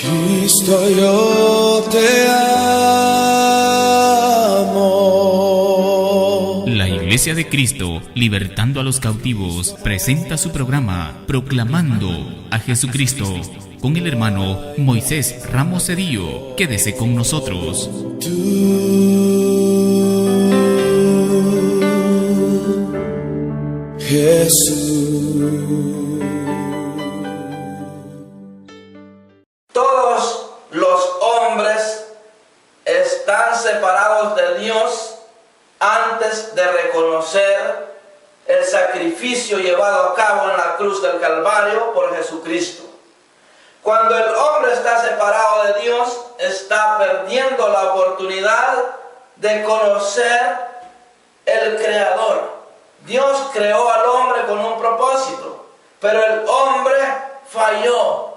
Cristo, yo te amo. La Iglesia de Cristo, libertando a los cautivos, presenta su programa Proclamando a Jesucristo con el hermano Moisés Ramos Cedillo. Quédese con nosotros. Jesús. Todos los hombres están separados de Dios antes de reconocer el sacrificio llevado a cabo en la cruz del Calvario por Jesucristo. Cuando el hombre está separado de Dios, está perdiendo la oportunidad de conocer el Creador. Dios creó al hombre con un propósito, pero el hombre falló.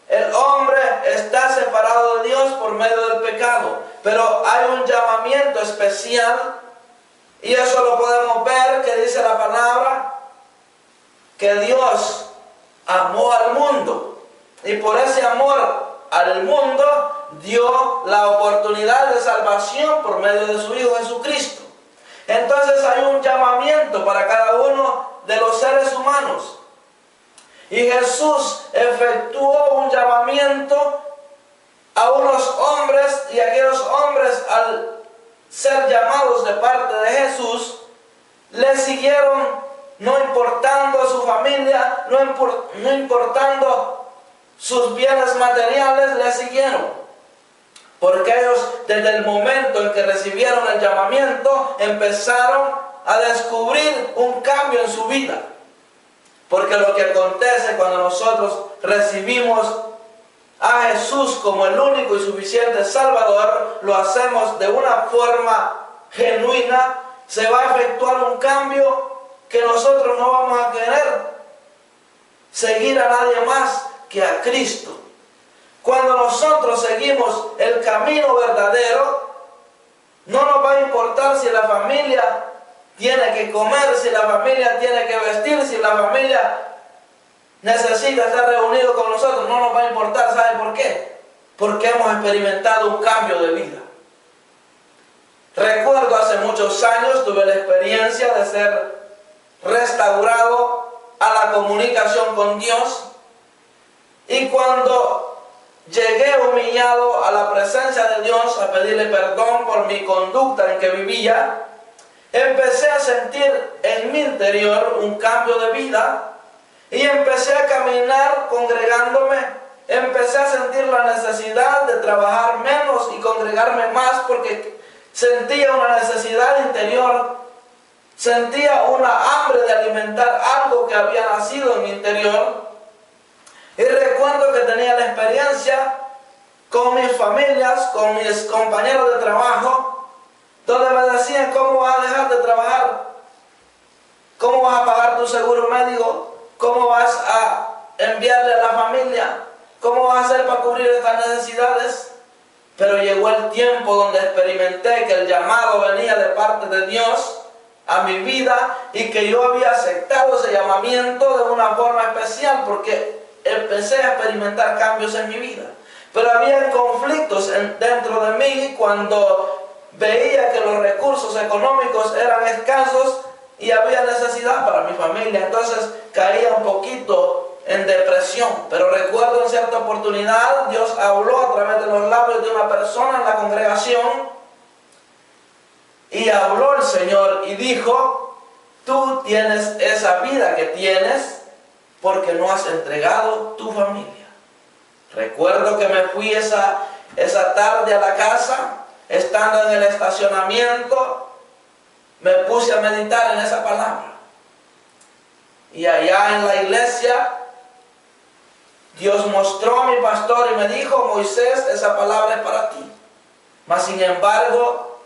El hombre está separado de Dios por medio del pecado, pero hay un llamamiento especial, y eso lo podemos ver, que dice la palabra, que Dios amó al mundo, y por ese amor al mundo dio la oportunidad de salvación por medio de su Hijo Jesucristo. Entonces hay un llamamiento para cada uno de los seres humanos. Y Jesús efectuó un llamamiento a unos hombres, y aquellos hombres, al ser llamados de parte de Jesús, le siguieron, no importando su familia, no importando sus bienes materiales, le siguieron. Porque ellos, desde el momento en que recibieron el llamamiento, empezaron a descubrir un cambio en su vida. Porque lo que acontece cuando nosotros recibimos a Jesús como el único y suficiente Salvador, lo hacemos de una forma genuina, se va a efectuar un cambio que nosotros no vamos a querer seguir a nadie más que a Cristo. Cuando nosotros seguimos el camino verdadero, no nos va a importar si la familia tiene que comer, si la familia tiene que vestir, si la familia necesita estar reunido con nosotros, no nos va a importar. ¿Sabe por qué? Porque hemos experimentado un cambio de vida. Recuerdo hace muchos años, tuve la experiencia de ser restaurado a la comunicación con Dios, y cuando llegué humillado a la presencia de Dios a pedirle perdón por mi conducta en que vivía, empecé a sentir en mi interior un cambio de vida, y empecé a caminar congregándome. Empecé a sentir la necesidad de trabajar menos y congregarme más, porque sentía una necesidad interior, sentía una hambre de alimentar algo que había nacido en mi interior. Y recuerdo que tenía la experiencia con mis familias, con mis compañeros de trabajo, donde me decían: ¿cómo vas a dejar de trabajar? ¿Cómo vas a pagar tu seguro médico? ¿Cómo vas a enviarle a la familia? ¿Cómo vas a hacer para cubrir estas necesidades? Pero llegó el tiempo donde experimenté que el llamado venía de parte de Dios a mi vida, y que yo había aceptado ese llamamiento de una forma especial, porque empecé a experimentar cambios en mi vida. Pero había conflictos dentro de mí cuando veía que los recursos económicos eran escasos y había necesidad para mi familia. Entonces caía un poquito en depresión. Pero recuerdo en cierta oportunidad, Dios habló a través de los labios de una persona en la congregación, y habló el Señor y dijo: tú tienes esa vida que tienes porque no has entregado tu familia. Recuerdo que me fui esa tarde a la casa, estando en el estacionamiento, me puse a meditar en esa palabra. Y allá en la iglesia, Dios mostró a mi pastor y me dijo: Moisés, esa palabra es para ti. Mas sin embargo,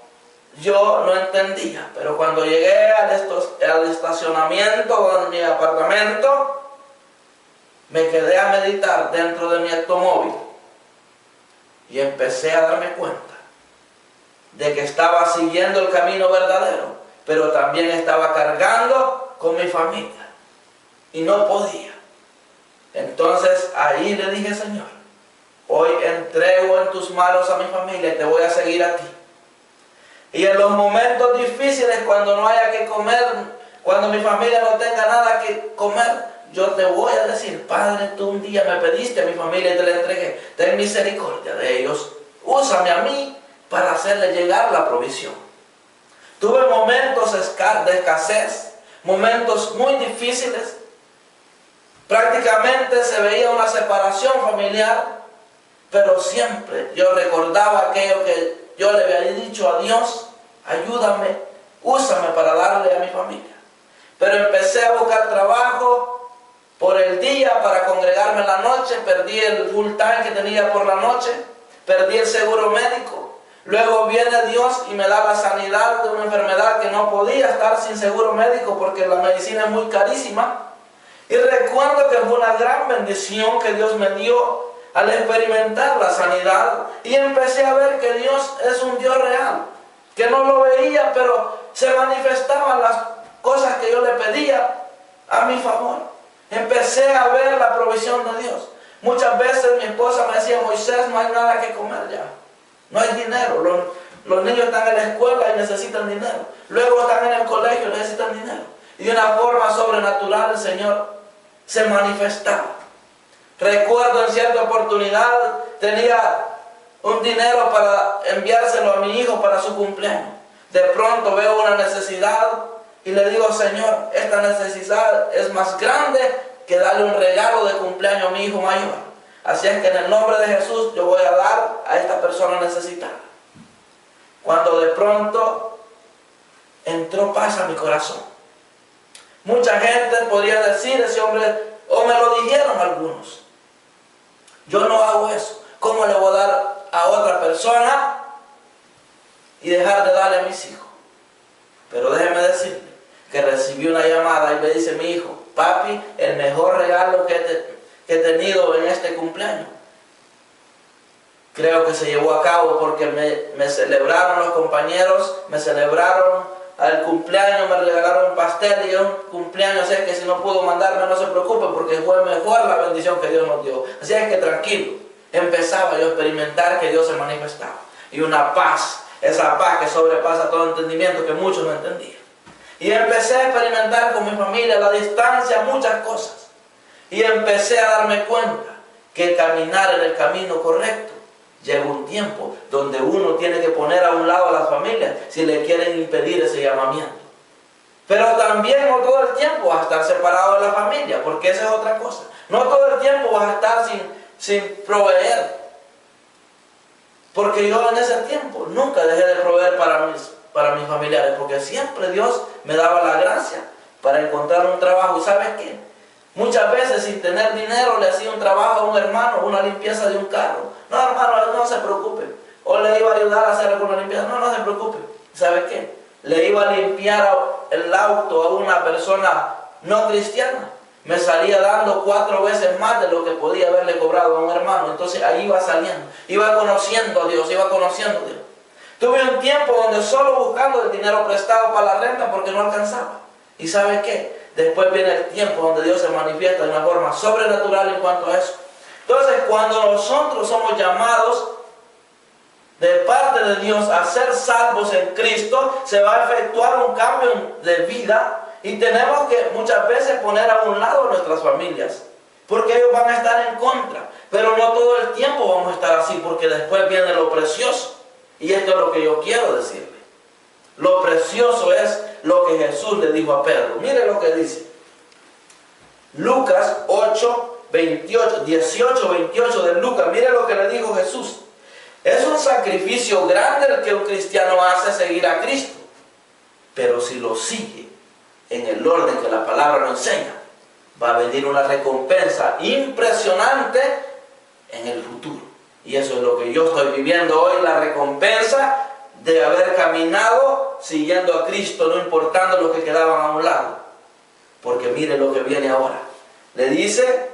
yo no entendía. Pero cuando llegué al estacionamiento de mi apartamento, me quedé a meditar dentro de mi automóvil, y empecé a darme cuenta de que estaba siguiendo el camino verdadero, pero también estaba cargando con mi familia y no podía. Entonces ahí le dije: Señor, hoy entrego en tus manos a mi familia y te voy a seguir a ti. Y en los momentos difíciles, cuando no haya que comer, cuando mi familia no tenga nada que comer, yo te voy a decir, Padre, tú un día me pediste a mi familia y te la entregué. Ten misericordia de ellos. Úsame a mí para hacerle llegar la provisión. Tuve momentos de escasez, momentos muy difíciles. Prácticamente se veía una separación familiar, pero siempre yo recordaba aquello que yo le había dicho a Dios: ayúdame, úsame para darle a mi familia. Pero empecé a buscar trabajo por el día para congregarme en la noche, perdí el full time que tenía por la noche, perdí el seguro médico. Luego viene Dios y me da la sanidad de una enfermedad que no podía estar sin seguro médico porque la medicina es muy carísima. Y recuerdo que fue una gran bendición que Dios me dio al experimentar la sanidad, y empecé a ver que Dios es un Dios real, que no lo veía, pero se manifestaban las cosas que yo le pedía a mi favor. Empecé a ver la provisión de Dios. Muchas veces mi esposa me decía: Moisés, no hay nada que comer ya, no hay dinero, los niños están en la escuela y necesitan dinero, luego están en el colegio y necesitan dinero. Y de una forma sobrenatural el Señor se manifestaba. Recuerdo en cierta oportunidad tenía un dinero para enviárselo a mi hijo para su cumpleaños. De pronto veo una necesidad y le digo: Señor, esta necesidad es más grande que darle un regalo de cumpleaños a mi hijo mayor. Así es que en el nombre de Jesús yo voy a dar a esta persona necesitada. Cuando de pronto entró paz a mi corazón. Mucha gente podría decir: ese hombre, o me lo dijeron algunos, yo no hago eso. ¿Cómo le voy a dar a otra persona y dejar de darle a mis hijos? Pero déjeme decirle que recibí una llamada y me dice mi hijo: papi, el mejor regalo que he tenido en este cumpleaños. Creo que se llevó a cabo porque me celebraron los compañeros, me celebraron al cumpleaños, me regalaron un pastel y un cumpleaños. Así es que si no pudo mandarme, no se preocupe, porque fue mejor la bendición que Dios nos dio. Así es que tranquilo. Empezaba yo a experimentar que Dios se manifestaba. Y una paz, esa paz que sobrepasa todo entendimiento, que muchos no entendían. Y empecé a experimentar con mi familia a la distancia muchas cosas. Y empecé a darme cuenta que caminar en el camino correcto llega un tiempo donde uno tiene que poner a un lado a las familias si le quieren impedir ese llamamiento. Pero también no todo el tiempo vas a estar separado de la familia, porque esa es otra cosa. No todo el tiempo vas a estar sin proveer. Porque yo en ese tiempo nunca dejé de proveer para mis familiares, porque siempre Dios me daba la gracia para encontrar un trabajo. ¿Y sabes qué? Muchas veces sin tener dinero le hacía un trabajo a un hermano, una limpieza de un carro. No, hermano, no se preocupe. O le iba a ayudar a hacer alguna limpieza. No se preocupe. ¿Sabe qué? Le iba a limpiar el auto a una persona no cristiana. Me salía dando 4 veces más de lo que podía haberle cobrado a un hermano. Entonces ahí iba saliendo. Iba conociendo a Dios, Tuve un tiempo donde solo buscando el dinero prestado para la renta porque no alcanzaba. ¿Y sabe qué? Después viene el tiempo donde Dios se manifiesta de una forma sobrenatural en cuanto a eso. Entonces, cuando nosotros somos llamados de parte de Dios a ser salvos en Cristo, se va a efectuar un cambio de vida y tenemos que muchas veces poner a un lado nuestras familias, porque ellos van a estar en contra. Pero no todo el tiempo vamos a estar así, porque después viene lo precioso. Y esto es lo que yo quiero decirle. Lo precioso es lo que Jesús le dijo a Pedro. Mire lo que dice. Lucas 18:28 de Lucas. Mire lo que le dijo Jesús. Es un sacrificio grande el que un cristiano hace seguir a Cristo. Pero si lo sigue en el orden que la palabra nos enseña, va a venir una recompensa impresionante en el futuro. Y eso es lo que yo estoy viviendo hoy, la recompensa de haber caminado siguiendo a Cristo, no importando lo que quedaban a un lado. Porque mire lo que viene ahora. Le dice: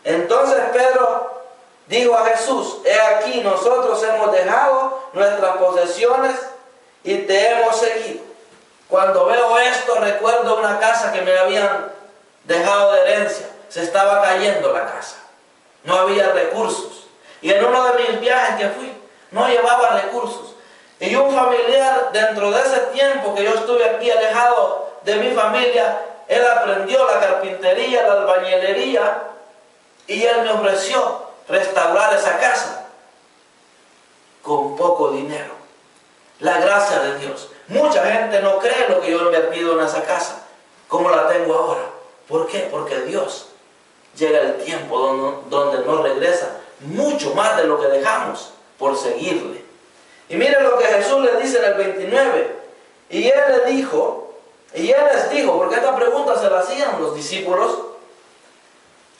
entonces Pedro dijo a Jesús: he aquí, nosotros hemos dejado nuestras posesiones y te hemos seguido. Cuando veo esto, recuerdo una casa que me habían dejado de herencia. Se estaba cayendo la casa. No había recursos. Y en uno de mis viajes que fui, no llevaba recursos. Y un familiar, dentro de ese tiempo que yo estuve aquí alejado de mi familia, él aprendió la carpintería, la albañilería, y él me ofreció restaurar esa casa con poco dinero. La gracia de Dios. Mucha gente no cree lo que yo he invertido en esa casa, como la tengo ahora. ¿Por qué? Porque Dios llega el tiempo donde nos regresa mucho más de lo que dejamos por seguirle. Y mire lo que Jesús le dice en el 29. Y Él les dijo, porque esta pregunta se la hacían los discípulos.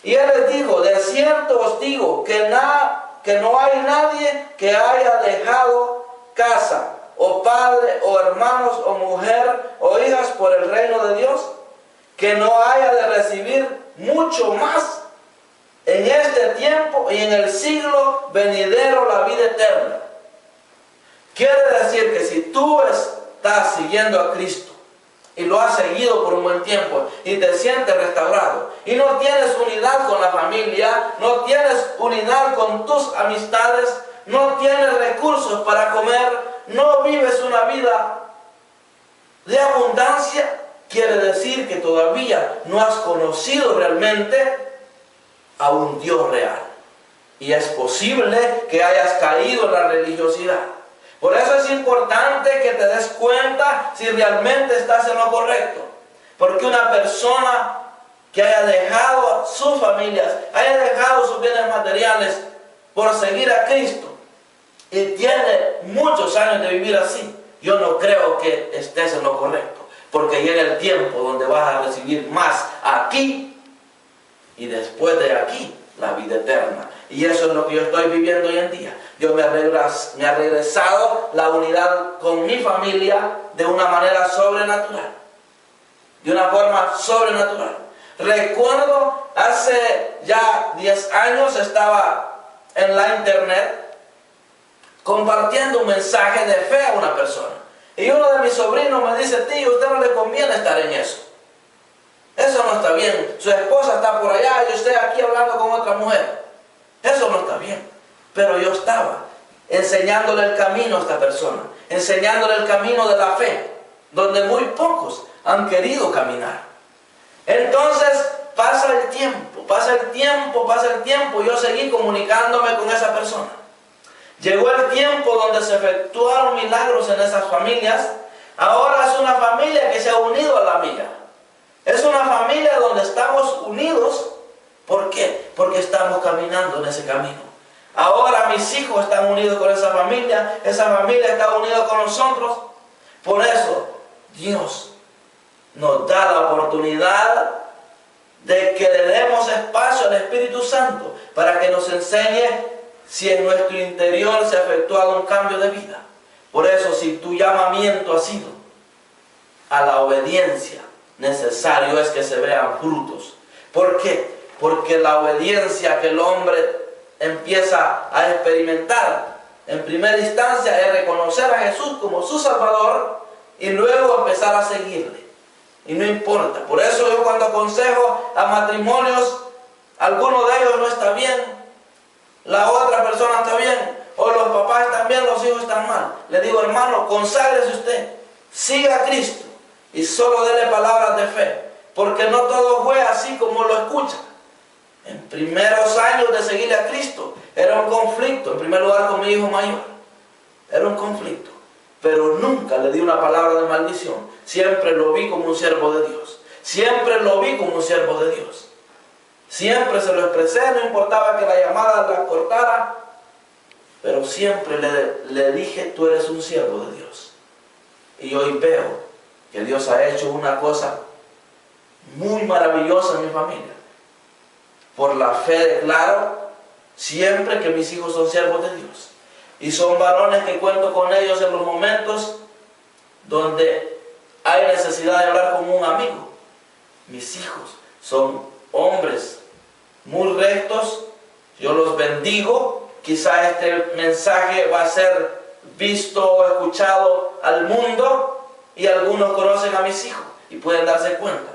Y Él les dijo, de cierto os digo que no hay nadie que haya dejado casa, o padre, o hermanos, o mujer, o hijas por el reino de Dios, que no haya de recibir mucho más en este tiempo y en el siglo venidero la vida eterna. Quiere decir que si tú estás siguiendo a Cristo y lo has seguido por un buen tiempo y te sientes restaurado y no tienes unidad con la familia, no tienes unidad con tus amistades, no tienes recursos para comer, no vives una vida de abundancia, quiere decir que todavía no has conocido realmente a un Dios real. Y es posible que hayas caído en la religiosidad. Por eso es importante que te des cuenta si realmente estás en lo correcto. Porque una persona que haya dejado sus familias, haya dejado sus bienes materiales por seguir a Cristo y tiene muchos años de vivir así, yo no creo que estés en lo correcto. Porque llega el tiempo donde vas a recibir más aquí y después de aquí la vida eterna. Y eso es lo que yo estoy viviendo hoy en día. Yo me ha regresado la unidad con mi familia de una manera sobrenatural. De una forma sobrenatural. Recuerdo hace ya 10 años estaba en la internet compartiendo un mensaje de fe a una persona. Y uno de mis sobrinos me dice, tío, a usted no le conviene estar en eso. Eso no está bien. Su esposa está por allá y usted aquí hablando con otra mujer. Eso no está bien. Pero yo estaba enseñándole el camino a esta persona. Enseñándole el camino de la fe. Donde muy pocos han querido caminar. Entonces pasa el tiempo. Yo seguí comunicándome con esa persona. Llegó el tiempo donde se efectuaron milagros en esas familias. Ahora es una familia que se ha unido a la mía. Es una familia donde estamos unidos. ¿Por qué? Porque estamos caminando en ese camino. Ahora mis hijos están unidos con esa familia está unida con nosotros. Por eso Dios nos da la oportunidad de que le demos espacio al Espíritu Santo para que nos enseñe si en nuestro interior se ha efectuado un cambio de vida. Por eso, si tu llamamiento ha sido a la obediencia, necesario es que se vean frutos. ¿Por qué? Porque la obediencia que el hombre empieza a experimentar en primera instancia es reconocer a Jesús como su Salvador y luego empezar a seguirle. Y no importa. Por eso yo cuando aconsejo a matrimonios, alguno de ellos no está bien, la otra persona está bien, o los papás están bien, los hijos están mal. Le digo, hermano, conságrese usted, siga a Cristo y solo dele palabras de fe, porque no todo fue así como lo escucha. En primeros años de seguirle a Cristo era un conflicto, en primer lugar con mi hijo mayor, era un conflicto, pero nunca le di una palabra de maldición. Siempre lo vi como un siervo de Dios, siempre lo vi como un siervo de Dios. Siempre se lo expresé, no importaba que la llamada la cortara, pero siempre le dije, tú eres un siervo de Dios. Y hoy veo que Dios ha hecho una cosa muy maravillosa en mi familia. Por la fe declaro siempre que mis hijos son siervos de Dios. Y son varones que cuento con ellos en los momentos donde hay necesidad de hablar con un amigo. Mis hijos son hombres muy rectos, yo los bendigo. Quizá este mensaje va a ser visto o escuchado al mundo y algunos conocen a mis hijos y pueden darse cuenta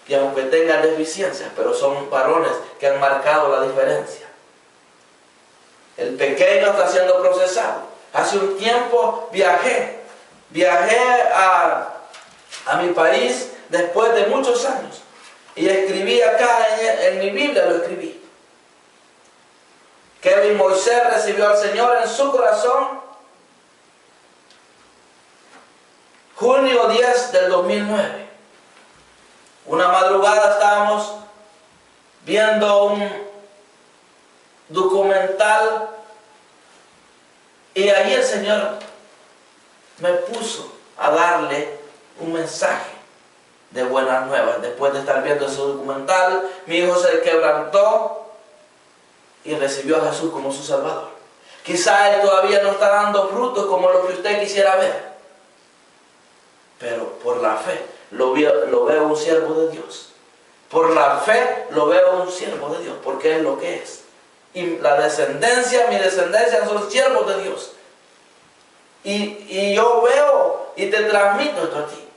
que aunque tengan deficiencias, pero son varones que han marcado la diferencia. El pequeño está siendo procesado. Hace un tiempo viajé a mi país después de muchos años. Y escribí acá en mi Biblia, lo escribí. Kevin Moisés recibió al Señor en su corazón junio 10 del 2009. Una madrugada estábamos viendo un documental y ahí el Señor me puso a darle un mensaje de buenas nuevas. Después de estar viendo ese documental, mi hijo se quebrantó y recibió a Jesús como su Salvador. Quizá él todavía no está dando frutos como lo que usted quisiera ver, pero por la fe lo veo un siervo de Dios. Por la fe lo veo un siervo de Dios, porque es lo que es. Y mi descendencia son siervos de Dios. Y yo veo y te transmito esto a ti.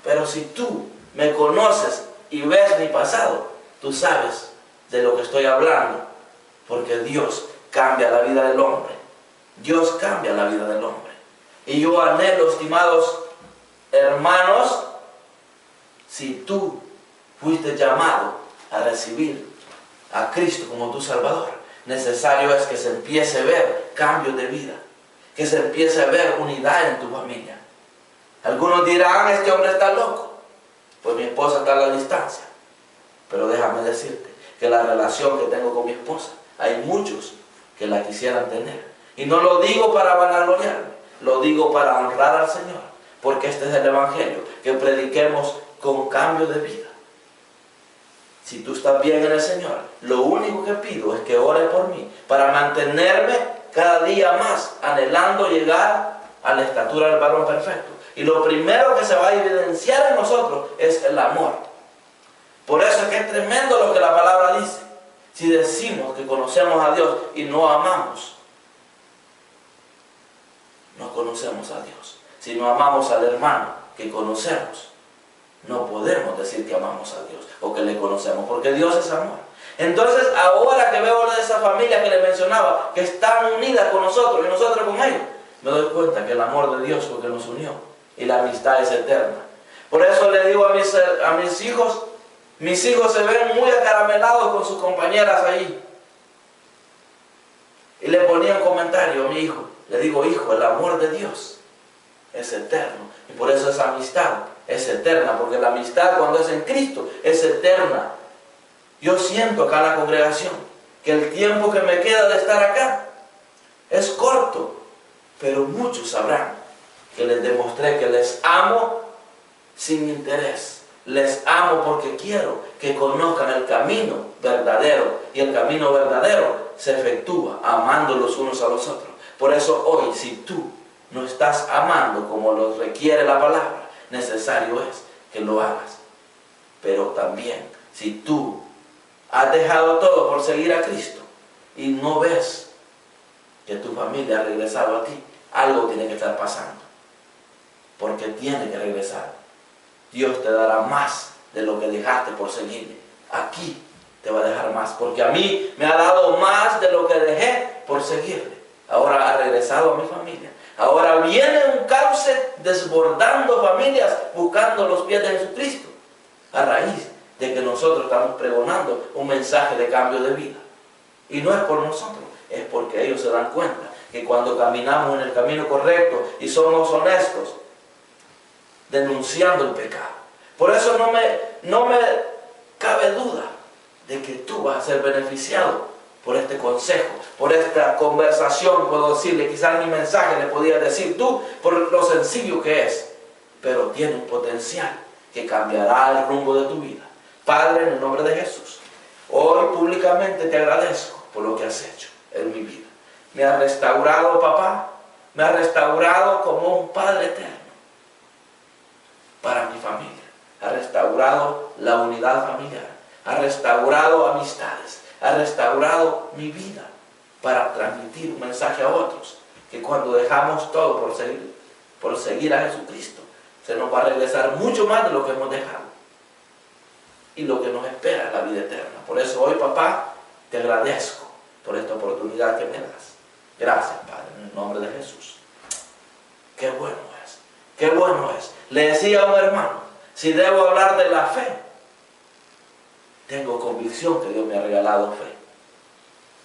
Pero si tú me conoces y ves mi pasado, tú sabes de lo que estoy hablando, porque Dios cambia la vida del hombre. Dios cambia la vida del hombre. Y yo anhelo, estimados hermanos, si tú fuiste llamado a recibir a Cristo como tu Salvador, necesario es que se empiece a ver cambios de vida, que se empiece a ver unidad en tu familia. Algunos dirán, este hombre está loco, pues mi esposa está a la distancia. Pero déjame decirte que la relación que tengo con mi esposa, hay muchos que la quisieran tener. Y no lo digo para vanagloriarme, lo digo para honrar al Señor, porque este es el Evangelio, que prediquemos con cambio de vida. Si tú estás bien en el Señor, lo único que pido es que ores por mí, para mantenerme cada día más anhelando llegar a la estatura del varón perfecto. Y lo primero que se va a evidenciar en nosotros es el amor. Por eso es que es tremendo lo que la palabra dice. Si decimos que conocemos a Dios y no amamos, no conocemos a Dios. Si no amamos al hermano que conocemos, no podemos decir que amamos a Dios o que le conocemos, porque Dios es amor. Entonces, ahora que veo de esa familia que le mencionaba, que están unidas con nosotros y nosotros con ellos, me doy cuenta que el amor de Dios fue que nos unió y la amistad es eterna. Por eso le digo a mis hijos se ven muy acaramelados con sus compañeras ahí. Y le ponía un comentario a mi hijo. Le digo, hijo, el amor de Dios es eterno. Y por eso esa amistad es eterna. Porque la amistad cuando es en Cristo es eterna. Yo siento acá en la congregación que el tiempo que me queda de estar acá es corto. Pero muchos sabrán que les demostré que les amo sin interés. Les amo porque quiero que conozcan el camino verdadero. Y el camino verdadero se efectúa amando los unos a los otros. Por eso hoy, si tú no estás amando como lo requiere la palabra, necesario es que lo hagas. Pero también, si tú has dejado todo por seguir a Cristo y no ves que tu familia ha regresado a ti, algo tiene que estar pasando. Porque tiene que regresar. Dios te dará más de lo que dejaste por seguirle. Aquí te va a dejar más, porque a mí me ha dado más de lo que dejé por seguirle. Ahora ha regresado a mi familia. Ahora viene un cauce desbordando familias buscando los pies de Jesucristo, a raíz de que nosotros estamos pregonando un mensaje de cambio de vida. Y no es por nosotros, es porque ellos se dan cuenta que cuando caminamos en el camino correcto y somos honestos, denunciando el pecado. Por eso no me cabe duda de que tú vas a ser beneficiado por este consejo, por esta conversación. Puedo decirle, quizás mi mensaje le podía decir tú, por lo sencillo que es, pero tiene un potencial que cambiará el rumbo de tu vida. Padre, en el nombre de Jesús, hoy públicamente te agradezco por lo que has hecho en mi vida. Me has restaurado, papá, me has restaurado como un Padre eterno para mi familia. Ha restaurado la unidad familiar, ha restaurado amistades, ha restaurado mi vida para transmitir un mensaje a otros, que cuando dejamos todo por seguir a Jesucristo, se nos va a regresar mucho más de lo que hemos dejado y lo que nos espera es la vida eterna. Por eso hoy, papá, te agradezco por esta oportunidad que me das Gracias, Padre, en el nombre de Jesús. Qué bueno es, qué bueno es. Le decía a un hermano, si debo hablar de la fe, tengo convicción que Dios me ha regalado fe,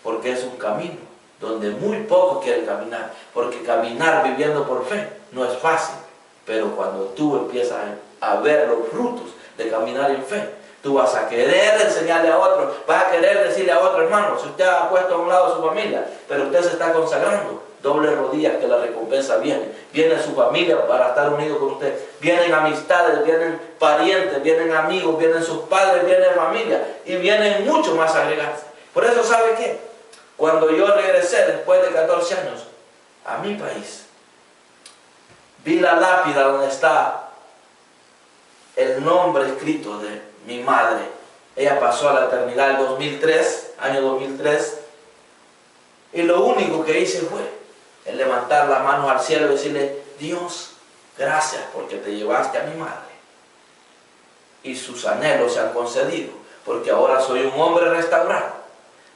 porque es un camino donde muy pocos quieren caminar, porque caminar viviendo por fe no es fácil, pero cuando tú empiezas a ver los frutos de caminar en fe, tú vas a querer enseñarle a otro, vas a querer decirle a otro: hermano, si usted ha puesto a un lado a su familia, pero usted se está consagrando, doble rodillas que la recompensa viene. Viene su familia para estar unido con usted. Vienen amistades, vienen parientes, vienen amigos, vienen sus padres, viene familia y vienen mucho más agregados. Por eso, ¿sabe qué? Cuando yo regresé después de 14 años a mi país, vi la lápida donde está el nombre escrito de mi madre. Ella pasó a la eternidad el 2003, año 2003, y lo único que hice fue el levantar las manos al cielo y decirle: Dios, gracias porque te llevaste a mi madre. Y sus anhelos se han concedido, porque ahora soy un hombre restaurado.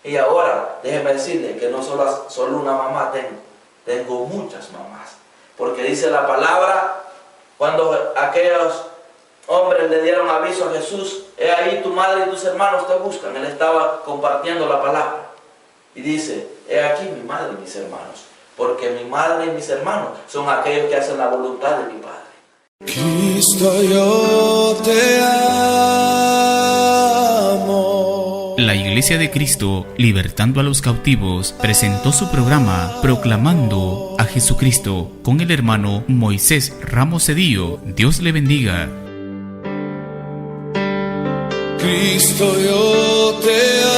Y ahora, déjeme decirle que no solo una mamá tengo muchas mamás. Porque dice la palabra, cuando aquellos hombres le dieron aviso a Jesús: he ahí tu madre y tus hermanos te buscan. Él estaba compartiendo la palabra. Y dice: he aquí mi madre y mis hermanos. Porque mi madre y mis hermanos son aquellos que hacen la voluntad de mi Padre. Cristo, yo te amo. La Iglesia de Cristo, libertando a los cautivos, presentó su programa Proclamando a Jesucristo con el hermano Moisés Ramos Cedillo. Dios le bendiga. Cristo, yo te amo.